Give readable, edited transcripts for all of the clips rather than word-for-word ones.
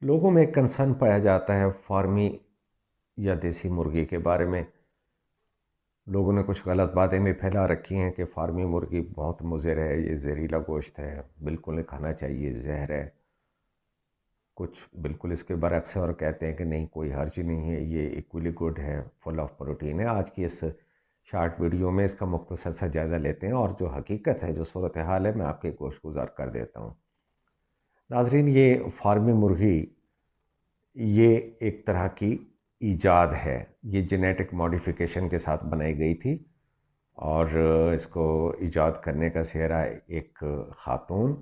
लोगों में एक कंसर्न पाया जाता है फार्मी या देसी मुर्गी के बारे में। लोगों ने कुछ गलत बातें भी फैला रखी हैं कि फार्मी मुर्गी बहुत मुज़र है, ये जहरीला गोश्त है, बिल्कुल नहीं खाना चाहिए, जहर है। कुछ बिल्कुल इसके बरक्स है और कहते हैं कि नहीं, कोई हर्ज नहीं है, ये इक्वली गुड है, फुल ऑफ प्रोटीन है। आज की इस शार्ट वीडियो में इसका मुख्तसर सा जायज़ा लेते हैं और जो हकीकत है, जो सूरत हाल है, मैं आपके गोश गुजार कर देता हूँ। नाजरीन, ये फार्मी मुर्गी ये एक तरह की ईजाद है। ये जेनेटिक मॉडिफिकेशन के साथ बनाई गई थी और इसको ईजाद करने का सेहरा एक ख़ातून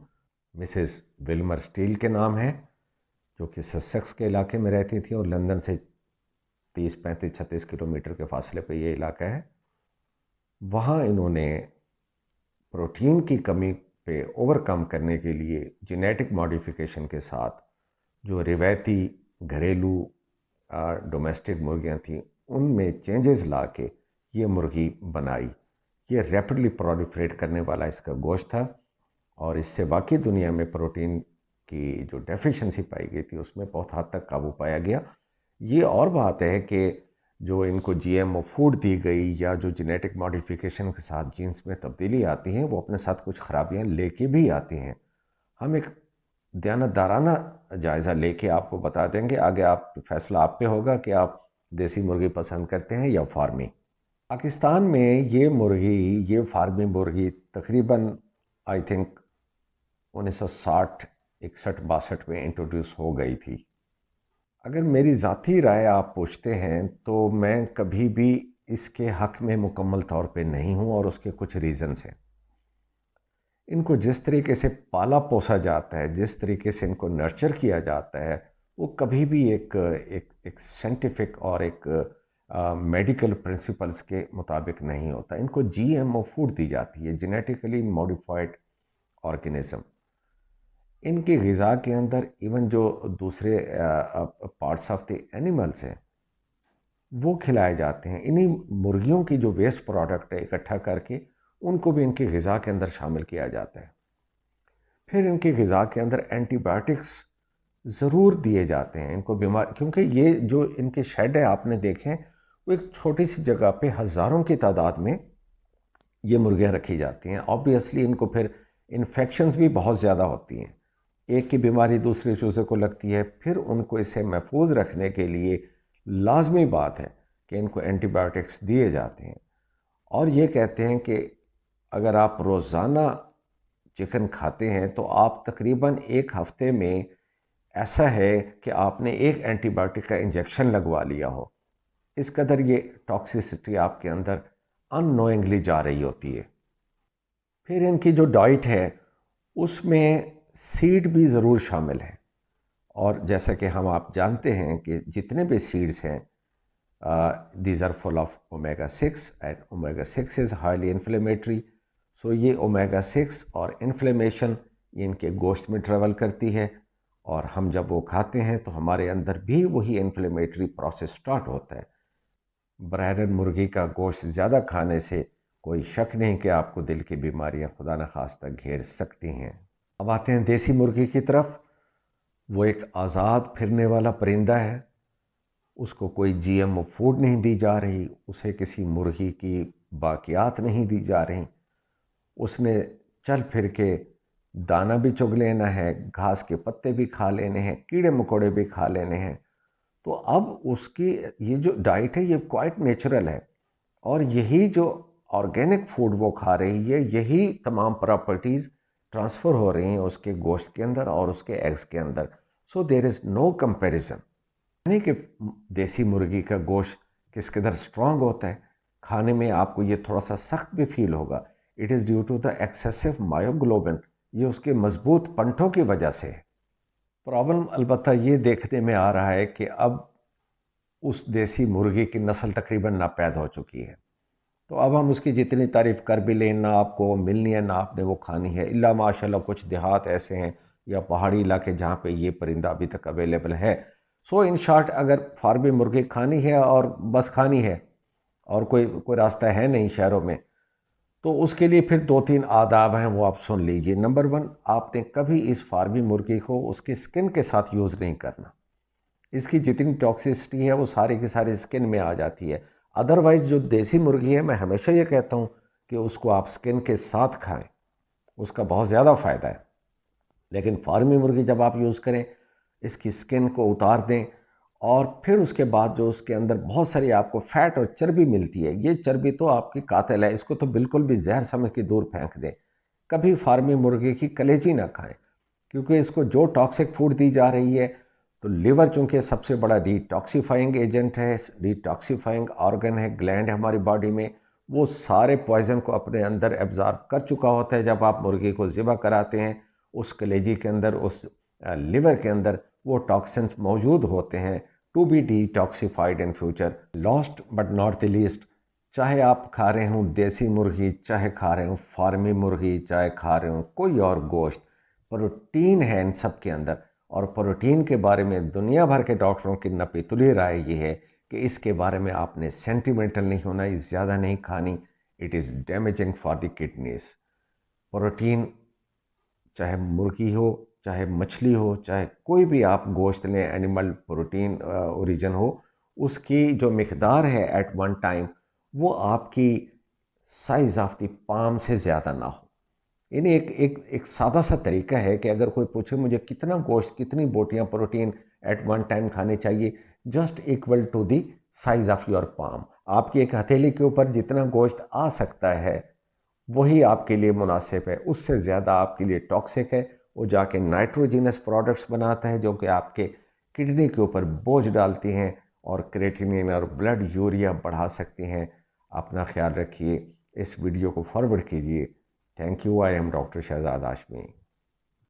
मिसेस विल्मर स्टील के नाम है, जो कि ससेक्स के इलाके में रहती थी और लंदन से 30-35-36 किलोमीटर के फासले पर ये इलाका है। वहाँ इन्होंने प्रोटीन की कमी पे ओवरकम करने के लिए जेनेटिक मॉडिफिकेशन के साथ जो रिवायती घरेलू डोमेस्टिक मुर्गियाँ थीं, उनमें चेंजेस ला के ये मुर्गी बनाई। ये रैपिडली प्रोलिफरेट करने वाला इसका गोश्त था और इससे वाकई दुनिया में प्रोटीन की जो डेफिशिएंसी पाई गई थी उसमें बहुत हद तक काबू पाया गया। ये और बात है कि जो इनको जीएमओ फूड दी गई या जो जेनेटिक मॉडिफिकेशन के साथ जीन्स में तब्दीली आती हैं, वो अपने साथ कुछ ख़राबियाँ लेके भी आती हैं। हम एक दयानतदाराना जायज़ा लेके आपको बता देंगे, आगे आप फैसला आप पे होगा कि आप देसी मुर्गी पसंद करते हैं या फार्मी। पाकिस्तान में ये मुर्गी, ये फार्मी मुर्गी तकरीबन आई थिंक 1960, 61, 62 में इंट्रोड्यूस हो गई थी। अगर मेरी ज़ाती राय आप पूछते हैं तो मैं कभी भी इसके हक़ में मुकम्मल तौर पे नहीं हूँ और उसके कुछ रीज़न्स हैं। इनको जिस तरीके से पाला पोसा जाता है, जिस तरीके से इनको नर्चर किया जाता है, वो कभी भी एक साइंटिफिक और एक मेडिकल प्रिंसिपल्स के मुताबिक नहीं होता। इनको जीएमओ फूड दी जाती है, जेनेटिकली मॉडिफाइड ऑर्गेनिज्म। इनकी ग़िज़ा के अंदर इवन जो दूसरे पार्ट्स ऑफ द एनिमल्स हैं वो खिलाए जाते हैं। इन्हीं मुर्गियों की जो वेस्ट प्रोडक्ट है इकट्ठा करके उनको भी इनकी ग़िज़ा के अंदर शामिल किया जाता है। फिर इनकी ग़िज़ा के अंदर एंटीबायोटिक्स ज़रूर दिए जाते हैं इनको बीमार, क्योंकि ये जो इनके शेड है आपने देखें, वो एक छोटी सी जगह पे हज़ारों की तादाद में ये मुर्गियाँ रखी जाती हैं। ऑब्वियसली इनको फिर इन्फेक्शंस भी बहुत ज़्यादा होती हैं। एक की बीमारी दूसरे चूज़े को लगती है, फिर उनको इसे महफूज रखने के लिए लाजमी बात है कि इनको एंटीबायोटिक्स दिए जाते हैं। और ये कहते हैं कि अगर आप रोज़ाना चिकन खाते हैं तो आप तकरीबन एक हफ़्ते में ऐसा है कि आपने एक एंटीबायोटिक का इंजेक्शन लगवा लिया हो। इस कदर ये टॉक्सिसिटी आपके अंदर अननोइंगली जा रही होती है। फिर इनकी जो डाइट है उसमें सीड भी ज़रूर शामिल है और जैसा कि हम आप जानते हैं कि जितने भी सीड्स हैं, these are full of omega-6 and omega-6 is highly inflammatory. सो ये omega-6 और इन्फ्लेमेशन ये इनके गोश्त में ट्रेवल करती है और हम जब वो खाते हैं तो हमारे अंदर भी वही इन्फ्लेमेटरी प्रोसेस स्टार्ट होता है। ब्रायरन मुर्गी का गोश्त ज़्यादा खाने से कोई शक नहीं कि आपको दिल की बीमारियां खुदा न खास्ता घेर सकती हैं। अब आते हैं देसी मुर्गी की तरफ। वो एक आज़ाद फिरने वाला परिंदा है, उसको कोई जीएमओ फूड नहीं दी जा रही, उसे किसी मुर्गी की बाकियात नहीं दी जा रही। उसने चल फिर के दाना भी चुग लेना है, घास के पत्ते भी खा लेने हैं, कीड़े मकोड़े भी खा लेने हैं। तो अब उसकी ये जो डाइट है ये क्वाइट नेचुरल है और यही जो ऑर्गेनिक फूड वो खा रही है, यही तमाम प्रॉपर्टीज़ ट्रांसफ़र हो रही हैं उसके गोश्त के अंदर और उसके एग्स के अंदर। So there is no comparison. नहीं कि देसी मुर्गी का गोश्त किस कदर स्ट्रॉन्ग होता है, खाने में आपको ये थोड़ा सा सख्त भी फील होगा। It is due to the excessive myoglobin, ये उसके मजबूत पंठों की वजह से है। प्रॉब्लम अलबत्ता ये देखने में आ रहा है कि अब उस देसी मुर्गी की नस्ल तकरीबन नापैद हो चुकी है। तो अब हम उसकी जितनी तारीफ़ कर भी लें, ना आपको वो मिलनी है ना आपने वो खानी है, इल्ला माशाल्लाह कुछ देहात ऐसे हैं या पहाड़ी इलाके जहाँ पे ये परिंदा अभी तक अवेलेबल है। सो इन शॉर्ट, अगर फार्मी मुर्गी खानी है और बस खानी है और कोई रास्ता है नहीं शहरों में, तो उसके लिए फिर 2-3 आदाब हैं, वो आप सुन लीजिए। नंबर 1, आपने कभी इस फार्मी मुर्गी को उसकी स्किन के साथ यूज़ नहीं करना। इसकी जितनी टॉक्सिसिटी है वो सारी की सारी स्किन में आ जाती है। अदरवाइज़ जो देसी मुर्गी है, मैं हमेशा ये कहता हूँ कि उसको आप स्किन के साथ खाएं, उसका बहुत ज़्यादा फ़ायदा है। लेकिन फार्मी मुर्गी जब आप यूज़ करें, इसकी स्किन को उतार दें और फिर उसके बाद जो उसके अंदर बहुत सारी आपको फैट और चर्बी मिलती है, ये चर्बी तो आपकी कातिल है, इसको तो बिल्कुल भी जहर समझ के दूर फेंक दें। कभी फार्मी मुर्गी की कलेजी ना खाएं, क्योंकि इसको जो टॉक्सिक फूड दी जा रही है, तो लिवर चूँकि सबसे बड़ा डिटॉक्सीफाइंग एजेंट है, डिटॉक्सीफाइंग ऑर्गन है, ग्लैंड है हमारी बॉडी में, वो सारे पॉइज़न को अपने अंदर एब्ज़ॉर्ब कर चुका होता है। जब आप मुर्गी को ज़िबा कराते हैं, उस कलेजी के अंदर, उस लिवर के अंदर वो टॉक्सिन्स मौजूद होते हैं, to be detoxified in future. Last but not the least, चाहे आप खा रहे हों देसी मुर्गी, चाहे खा रहे हों फार्मी मुर्गी, चाहे खा रहे हों कोई और गोश्त, प्रोटीन है इन सब के अंदर। और प्रोटीन के बारे में दुनिया भर के डॉक्टरों की नपीतुली राय ये है कि इसके बारे में आपने सेंटिमेंटल नहीं होना, ये ज़्यादा नहीं खानी। It is damaging for the kidneys. Protein, चाहे मुर्गी हो, चाहे मछली हो, चाहे कोई भी आप गोश्त लें, एनिमल प्रोटीन ओरिजिन हो, उसकी जो मिकदार है एट वन टाइम, वो आपकी साइज़ ऑफ द पाम से ज़्यादा ना हो। यानी एक सादा सा तरीका है कि अगर कोई पूछे मुझे कितना गोश्त, कितनी बोटियां प्रोटीन एट वन टाइम खाने चाहिए, just equal to the size of your palm. आपकी एक हथेली के ऊपर जितना गोश्त आ सकता है वही आपके लिए मुनासिब है, उससे ज़्यादा आपके लिए टॉक्सिक है। वो जाके नाइट्रोजिनस प्रोडक्ट्स बनाता है जो कि आपके किडनी के ऊपर बोझ डालती हैं और क्रेटिनिन और ब्लड यूरिया बढ़ा सकती हैं। अपना ख्याल रखिए, इस वीडियो को फॉरवर्ड कीजिए। Thank you. I am doctor Shahzad Hashmi.